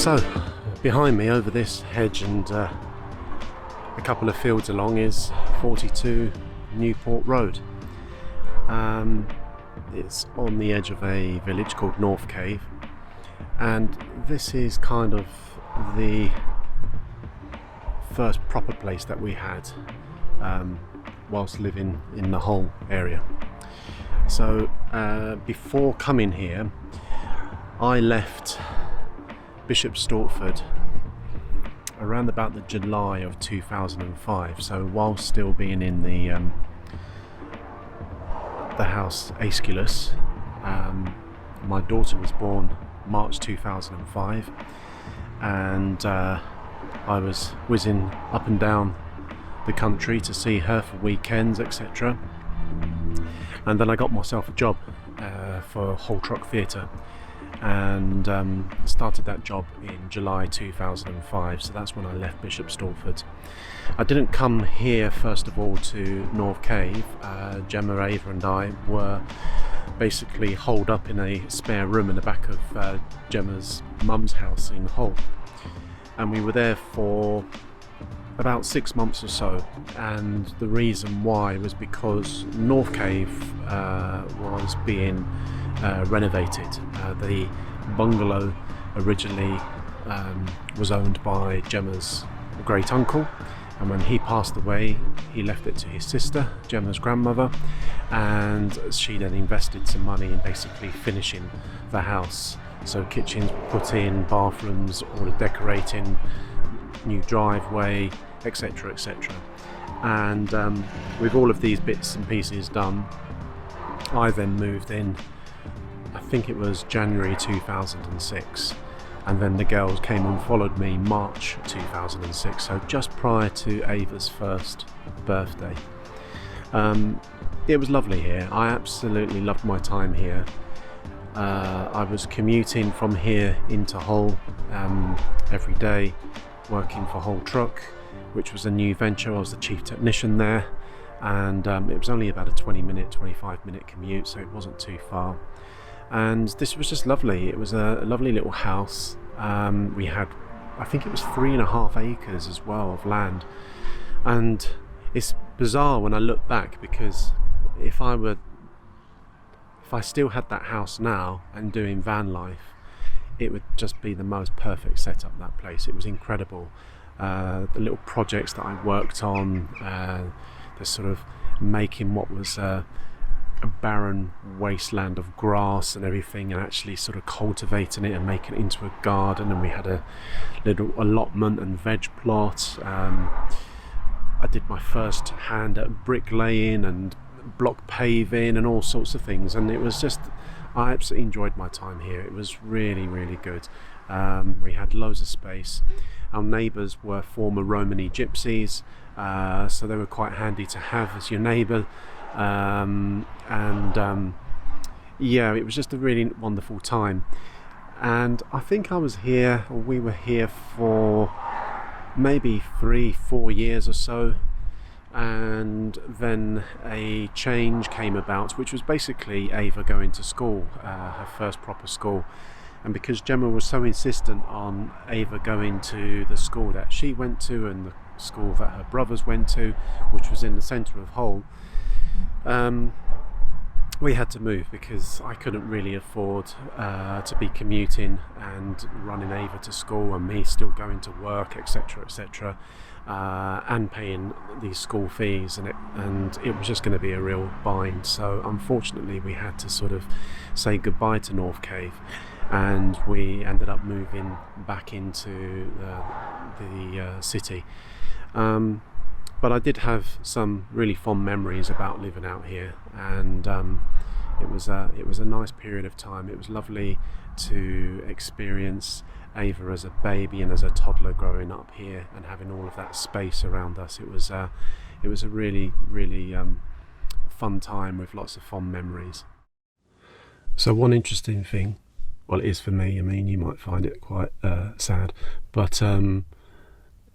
So, behind me over this hedge and a couple of fields along is 42 Newport Road. It's on the edge of a village called North Cave, and this is kind of the first proper place that we had whilst living in the Hull area. So before coming here, I left Bishop Stortford around about the July of 2005. So while still being in the house Aeschylus, my daughter was born March 2005, and I was whizzing up and down the country to see her for weekends, etc. And then I got myself a job for Hull Truck Theatre, and started that job in July 2005. So that's when I left Bishop Stortford. I didn't come here first of all to North Cave. Gemma, Ava and I were basically holed up in a spare room in the back of Gemma's mum's house in Hull, and we were there for about 6 months or so. And the reason why was because North Cave was being renovated. The bungalow originally was owned by Gemma's great uncle, and when he passed away he left it to his sister, Gemma's grandmother, and she then invested some money in basically finishing the house. So kitchens put in, bathrooms, all the decorating, new driveway, etc, etc. And with all of these bits and pieces done, I then moved in, I think it was January 2006, and then the girls came and followed me March 2006, so just prior to Ava's first birthday. It was lovely here. I absolutely loved my time here. I was commuting from here into Hull every day, working for Hull Truck, which was a new venture. I was the chief technician there, and it was only about a 25-minute commute, so it wasn't too far. And this was just lovely. It was a lovely little house. We had, I think it was 3.5 acres as well of land. And it's bizarre when I look back, because if I still had that house now and doing van life, it would just be the most perfect setup, that place. It was incredible. The little projects that I worked on, the sort of making what was a barren wasteland of grass and everything, and actually sort of cultivating it and making it into a garden. And we had a little allotment and veg plot. I did my first hand at bricklaying and block paving and all sorts of things, and it was just, I absolutely enjoyed my time here. It was really, really good. We had loads of space. Our neighbours were former Romany gypsies, so they were quite handy to have as your neighbour. Yeah, it was just a really wonderful time. And I think we were here for maybe 3-4 years or so, and then a change came about, which was basically Ava going to school, her first proper school. And because Gemma was so insistent on Ava going to the school that she went to and the school that her brothers went to, which was in the centre of Hull, we had to move, because I couldn't really afford to be commuting and running Ava to school and me still going to work, etc, etc, and paying these school fees, and it was just going to be a real bind. So unfortunately we had to sort of say goodbye to North Cave, and we ended up moving back into the city. But I did have some really fond memories about living out here, and it was a nice period of time. It was lovely to experience Ava as a baby and as a toddler growing up here and having all of that space around us. It was a really, really fun time with lots of fond memories. So one interesting thing, well, it is for me, I mean you might find it quite sad, but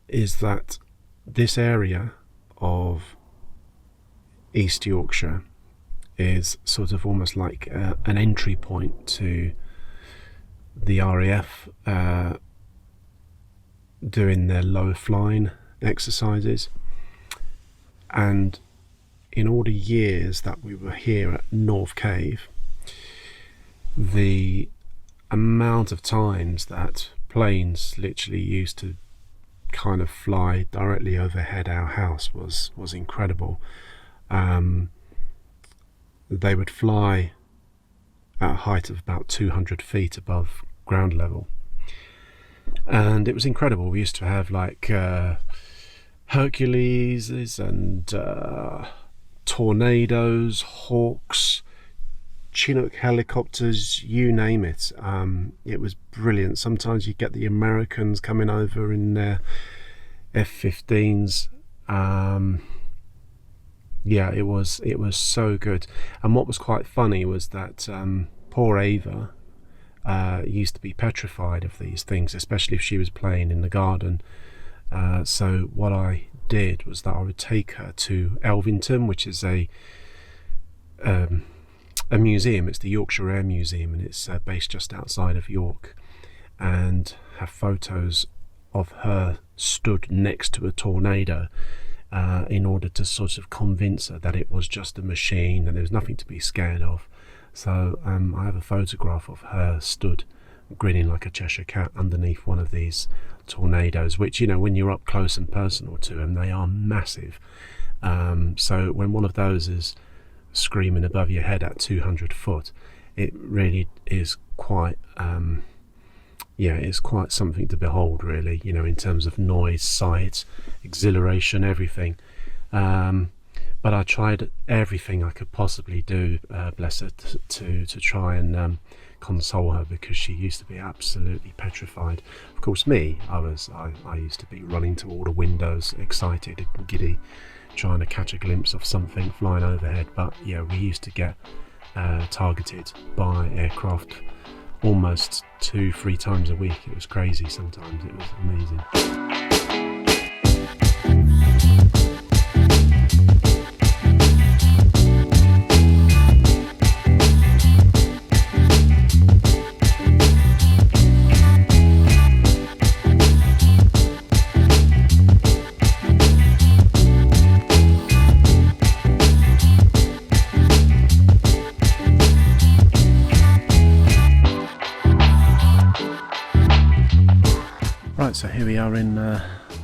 is that this area of East Yorkshire is sort of almost like an entry point to the RAF doing their low flying exercises. And in all the years that we were here at North Cave, the amount of times that planes literally used to kind of fly directly overhead our house was incredible. They would fly at a height of about 200 feet above ground level, and it was incredible. We used to have like Hercules and Tornadoes, Hawks, Chinook helicopters, you name it. It was brilliant. Sometimes you get the Americans coming over in their F-15s. Yeah, it was so good. And what was quite funny was that poor Ava used to be petrified of these things, especially if she was playing in the garden. So what I did was that I would take her to Elvington, which is a museum. It's the Yorkshire Air Museum, and it's based just outside of York, and have photos of her stood next to a tornado in order to sort of convince her that it was just a machine and there was nothing to be scared of. So I have a photograph of her stood grinning like a Cheshire cat underneath one of these tornadoes, which, you know, when you're up close and personal to them, they are massive. So when one of those is screaming above your head at 200 foot, it really is quite yeah, it's quite something to behold, really, you know, in terms of noise, sight, exhilaration, everything. But I tried everything I could possibly do, bless her, to try and console her, because she used to be absolutely petrified. Of course, me, I used to be running to all the windows, excited and giddy, trying to catch a glimpse of something flying overhead. But yeah, we used to get targeted by aircraft almost 2-3 times a week. It was crazy. Sometimes it was amazing. Right, so here we are in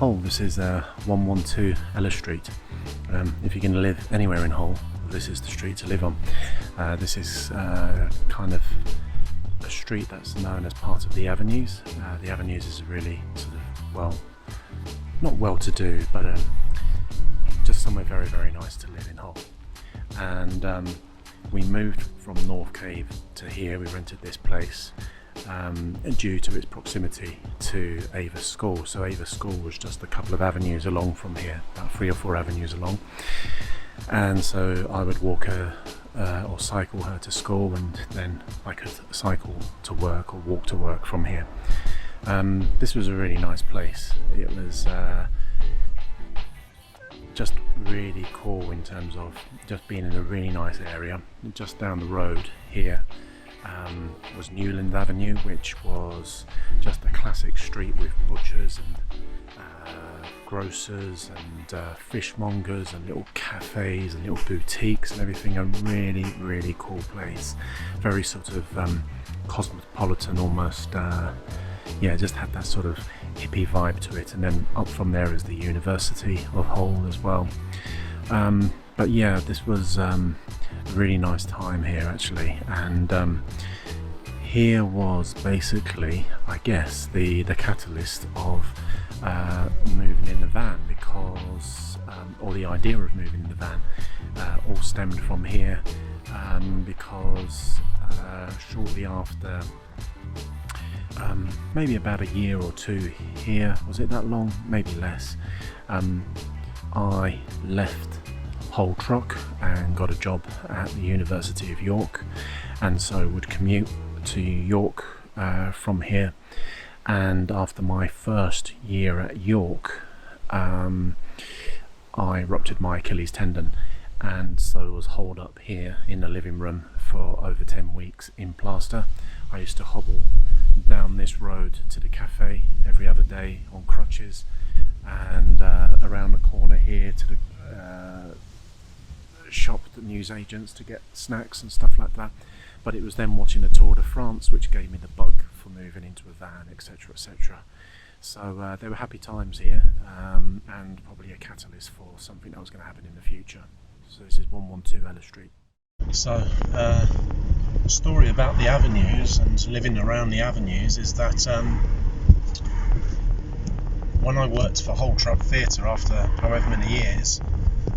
Hull. This is 112 Ella Street. If you're going to live anywhere in Hull, this is the street to live on. This is kind of a street that's known as part of the Avenues. The Avenues is really sort of, well, not well-to-do, but just somewhere very, very nice to live in Hull. And we moved from North Cave to here. We rented this place due to its proximity to Ava's school. So Ava's school was just a couple of avenues along from here, about 3 or 4 avenues along, and so I would walk her or cycle her to school, and then I could cycle to work or walk to work from here. This was a really nice place. It was just really cool in terms of just being in a really nice area. Just down the road here was Newland Avenue, which was just a classic street with butchers and grocers and fishmongers and little cafes and little boutiques and everything. A really, really cool place. Very sort of cosmopolitan almost. Yeah, just had that sort of hippie vibe to it. And then up from there is the University of Hull as well. But yeah, this was a really nice time here actually, and here was basically, I guess, the catalyst of moving in the van, because or the idea of moving in the van all stemmed from here, because shortly after, maybe about a year or 2 here, was it that long? Maybe less, I left Hull Truck and got a job at the University of York, and so would commute to York from here. And after my first year at York, I ruptured my Achilles tendon, and so was holed up here in the living room for over 10 weeks in plaster. I used to hobble down this road to the cafe every other day on crutches, and around the corner here to the shop at the newsagents to get snacks and stuff like that. But it was then watching the Tour de France which gave me the bug for moving into a van, etc, etc. So there were happy times here, and probably a catalyst for something that was going to happen in the future. So this is 112 Ella Street. So the story about the avenues and living around the avenues is that when I worked for Whole Truck Theatre after however many years,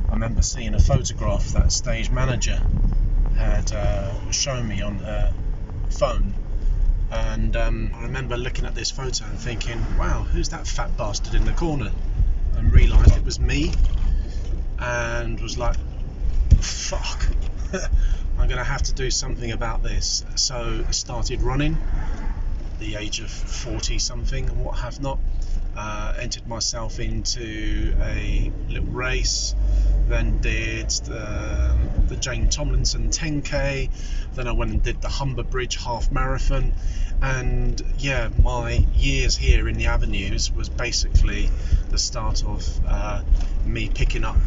I remember seeing a photograph that stage manager had shown me on her phone, and I remember looking at this photo and thinking, wow, who's that fat bastard in the corner, and realised it was me, and was like, fuck, I'm going to have to do something about this. So I started running at the age of 40 something and what have not. Entered myself into a little race, then did the Jane Tomlinson 10k, then I went and did the Humber Bridge half marathon, and yeah, my years here in the avenues was basically the start of me picking up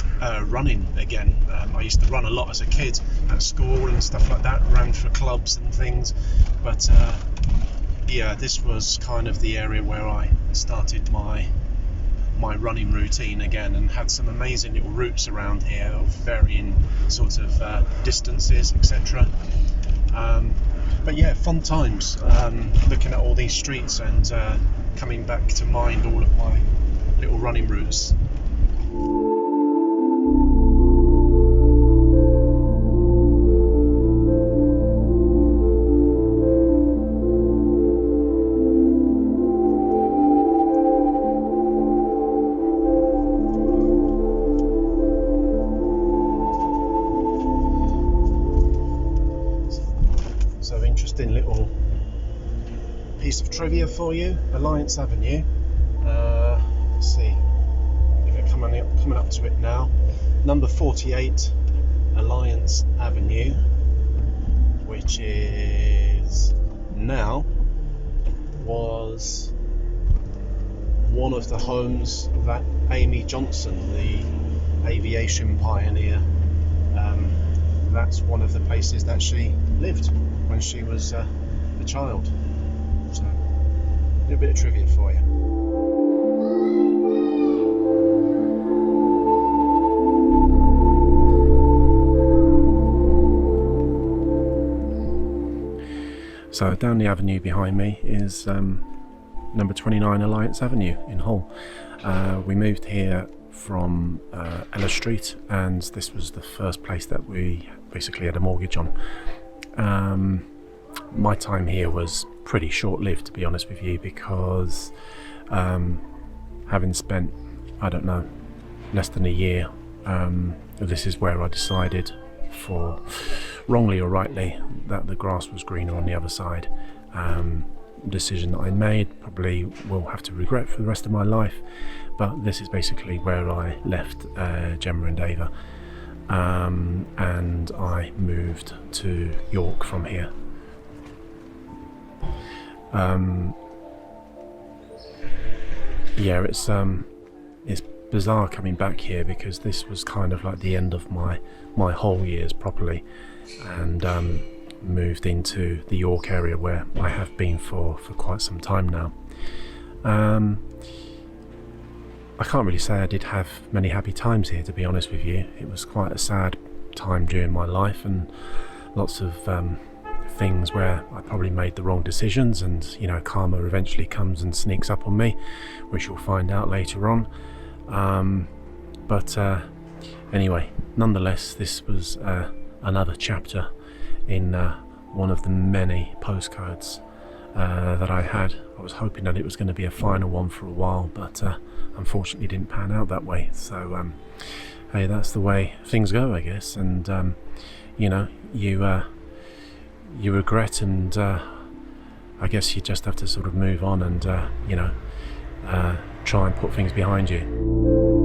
running again. I used to run a lot as a kid at school and stuff like that, ran for clubs and things, but yeah, this was kind of the area where I started my running routine again, and had some amazing little routes around here of varying sort of distances, etc. But yeah, fun times looking at all these streets and coming back to mind all of my little running routes. Interesting little piece of trivia for you. Alliance Avenue, let's see, they're coming up to it now. Number 48 Alliance Avenue, which is now, was one of the homes that Amy Johnson, the aviation pioneer, that's one of the places that she lived when she was a child. So, a little bit of trivia for you. So down the avenue behind me is number 29 Alliance Avenue in Hull. We moved here from Ella Street, and this was the first place that we basically had a mortgage on. My time here was pretty short-lived, to be honest with you, because having spent, I don't know, less than a year, this is where I decided, for wrongly or rightly, that the grass was greener on the other side. Decision that I made, probably will have to regret for the rest of my life, but this is basically where I left Gemma and Ava, and I moved to York from here. Yeah, it's bizarre coming back here, because this was kind of like the end of my whole years properly, and moved into the York area where I have been for quite some time now. I can't really say I did have many happy times here, to be honest with you. It was quite a sad time during my life, and lots of things where I probably made the wrong decisions, and you know, karma eventually comes and sneaks up on me, which you'll find out later on. But anyway, nonetheless, this was another chapter in one of the many postcodes that I had. I was hoping that it was going to be a final one for a while, but unfortunately didn't pan out that way. So hey, that's the way things go, I guess. And you know, you regret, and I guess you just have to sort of move on and you know, try and put things behind you.